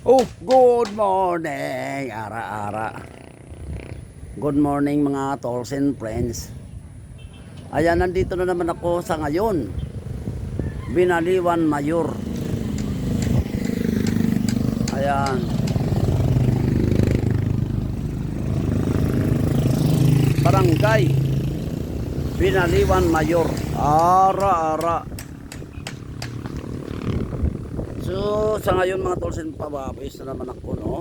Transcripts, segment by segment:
Oh, good morning, ara-ara. Good morning mga tolls and friends. Ayan, nandito na naman ako sa ngayon. Binaliwan Mayor. Ayan. Barangay Binaliwan Mayor. Ara-ara. So, sa ngayon mga tolls and papawis na naman ako, no?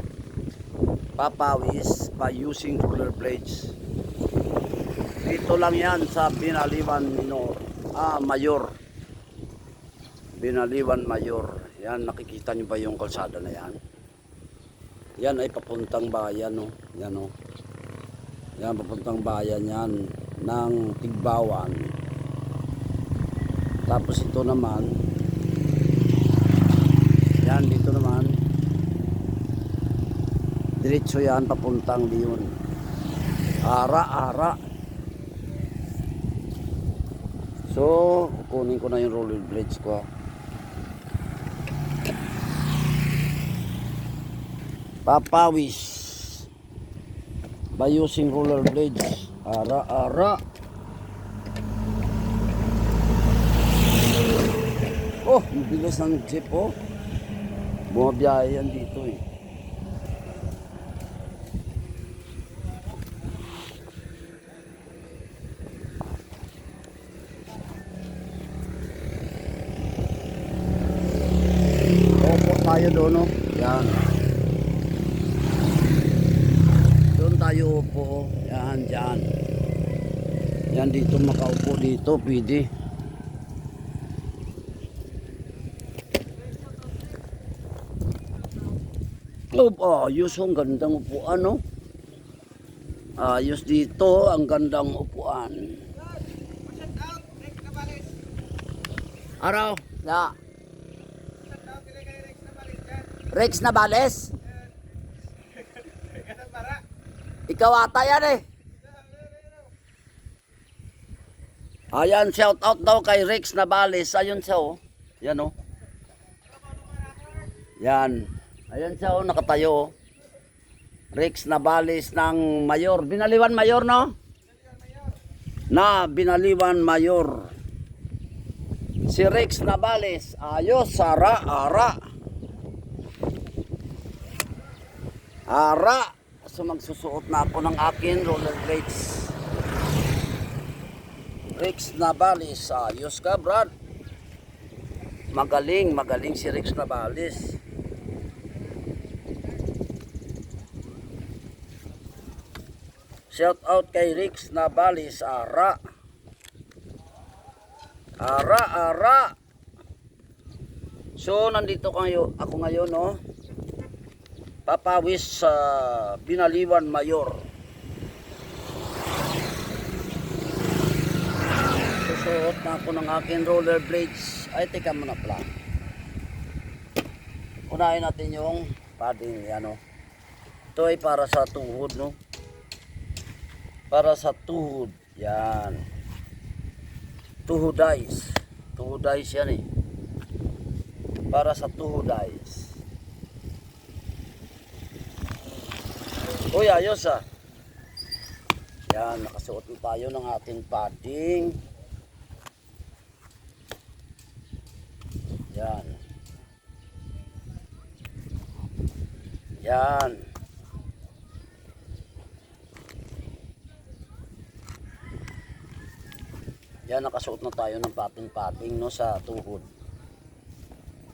Papawis by using roller blades. Dito lang yan sa Binaliwan Mayor. Binaliwan Mayor. Yan, nakikita nyo ba yung kalsada na yan? Yan ay papuntang bayan, no? Yan, no? Yan, papuntang bayan yan ng Tigbawan. Tapos ito naman, yan, dito naman, diretso yan, papuntang Leon. Ara-ara. So, kukunin ko na yung roller blades ko. Papawis by using roller blades. Ara-ara. Oh, ang bilis ng jeep, oh. Bumabiyahe yan dito, eh. Opo tayo doon, no? Yan. Doon tayo upo. Yan, dyan. Yan, dito makaupo dito, pwede. Ayos, ang gandang upuan, no? Ayos dito, ang gandang upuan. Araw, na. Rex Navales? Ikaw ata yan, eh. Ayan, shout out daw kay Rex Navales. Ayun siya, oh. Yan, oh. Yan. Ayan siya, oh, nakatayo, oh. Rex Navales ng Mayor. Binaliwan Mayor, no? Binaliwan Mayor. Si Rex Navales. Ayos, ara-ara. Ara. So magsusuot na ako ng akin roller blades. Rex Navales. Ayos ka, Brad. Magaling, magaling si Rex Navales. Shout out kay Rex Navales. Ara. Ara-ara. So nandito ako ngayon, no? Papawis sa Binaliwan Mayor. Susuot na ako ng aking roller blades. Ay, teka muna pala. Unahin natin yung padding, yan, no? Ito ay para sa tuhod, no? Para sa tuhod. Yan. Tuhudays. Tuhudays yan, eh. Para sa tuhudays. Uy, ayos, ah. Yan, nakasuot na tayo ng ating padding. Yan. Yan. Yan, nakasuot na tayo ng padding, no, sa tuhod.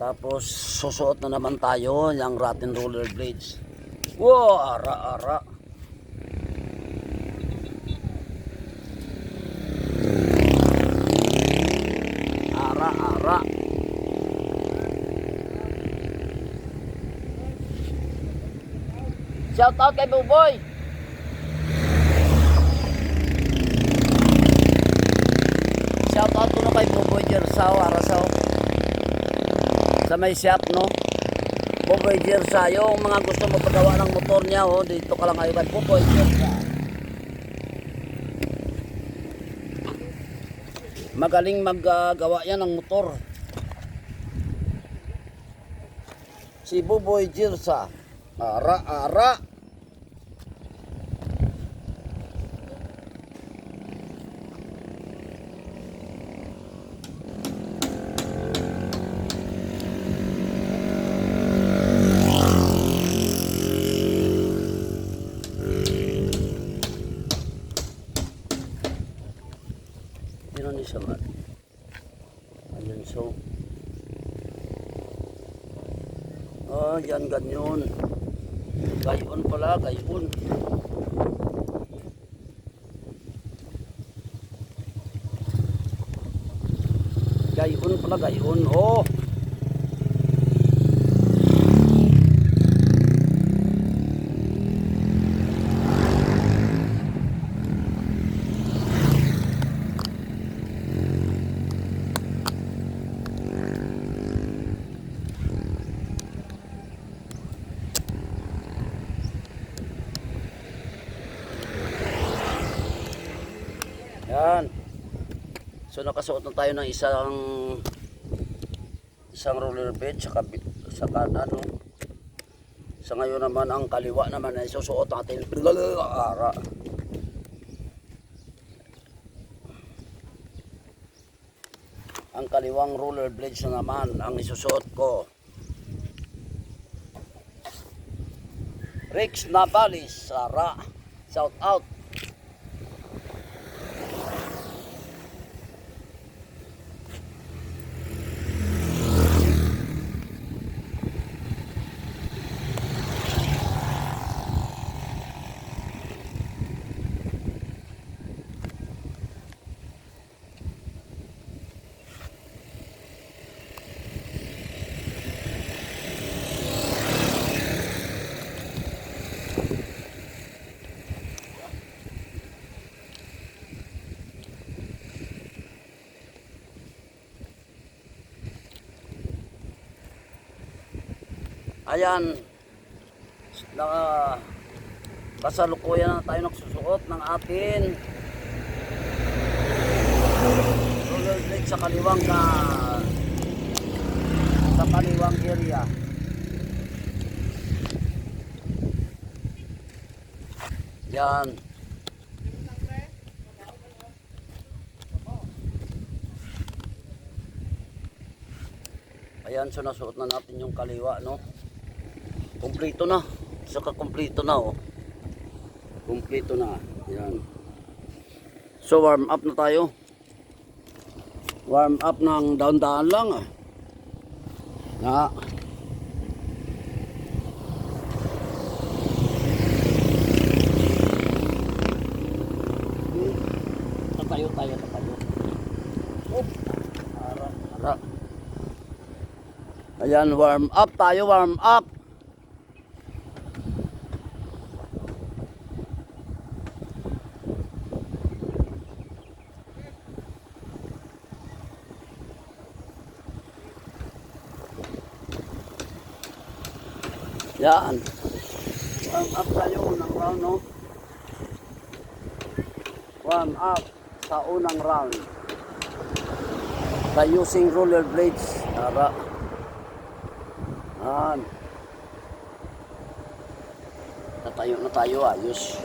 Tapos, susuot na naman tayo ng rotten roller blades. Wow, ara-ara. Ara-ara. Shout out kay Buboy. Shout out ko na kay Buboy Jersaw, Arasaw. Sa may shop, no? Buboy Jersa, yung mga gusto mo pagawa ng motor niya, oh, dito ka lang kayo kay Buboy Jersa. Magaling maggawa yan ng motor. Si Buboy Jirsa. Ara. Sino ni siya man? Ayan, so. Yan ganyan. Gayon pala, gayon. Gayon pala, gayon. Oh! Yan. So nakasuot na tayo ng isang roller blade sa kanan, no? Sa ngayon naman ang kaliwa naman ay susuot natin. Ara. Ang kaliwang roller blades na naman ang isusuot ko. Rex Navalis, Ara. Shout out. Ayan, kasalukuyan na tayo nagsusuot ng atin roller blade sa kaliwang area. Yan. Ayan, so nasuot na natin yung kaliwa, no? Kompleto na. Saka kompleto na, oh. Kompleto na. Yan. So warm up na tayo. Warm up ng dahan-dahan lang, ah. Na. Tatayo. Oh. Ara. Ayan, warm up tayo, warm up. Yan. Warm up tayo unang round, no? Warm up sa unang round. By using roller blades. Ara. Yan. Tatayo na tayo, ayos.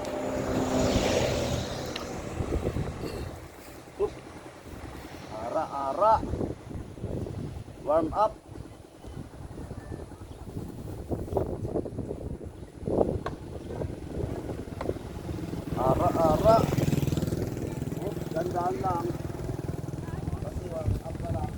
Ara. Warm up. Ara. Gandaan lang. Kasi warm up na lang.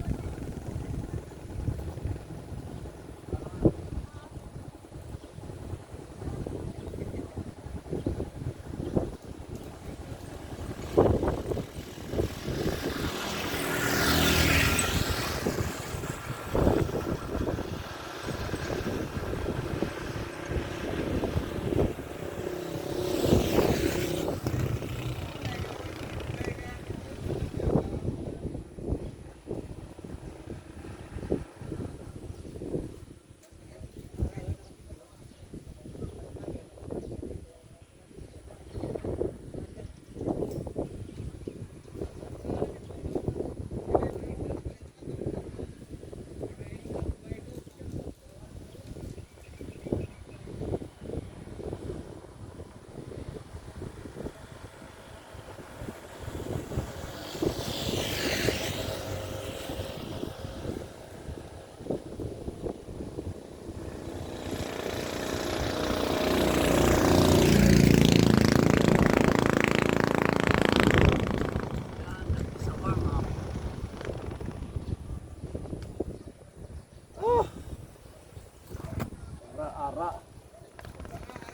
ara.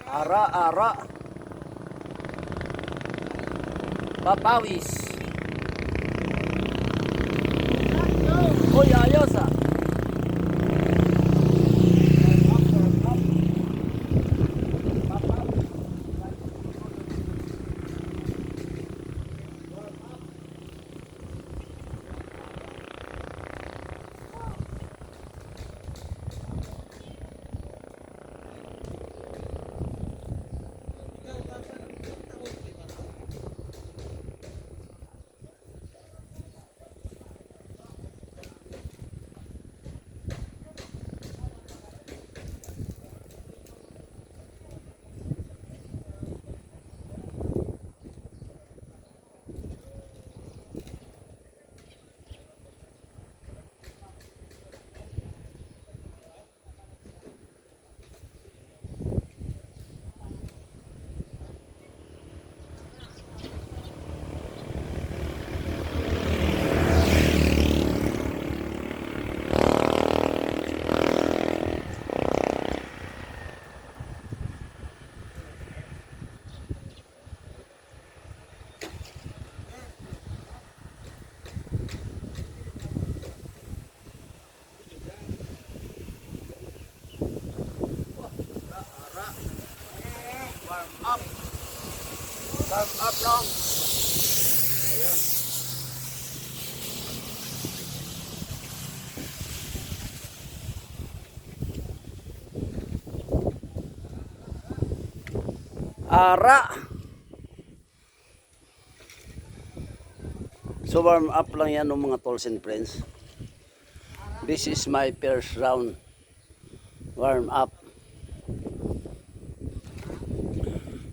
Ara, ara. Papawis. Uy, ayos ah. Warm up lang. Ayan. Ara. So warm up lang yan ng mga tolls and friends. This is my first round. Warm up.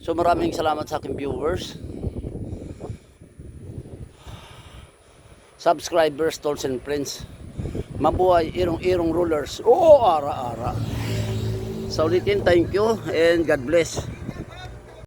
So maraming salamat sa aking viewers, subscribers, tolls and friends. Mabuhay irong-irong rulers. Oo, ara-ara. Sa ulitin, thank you and God bless.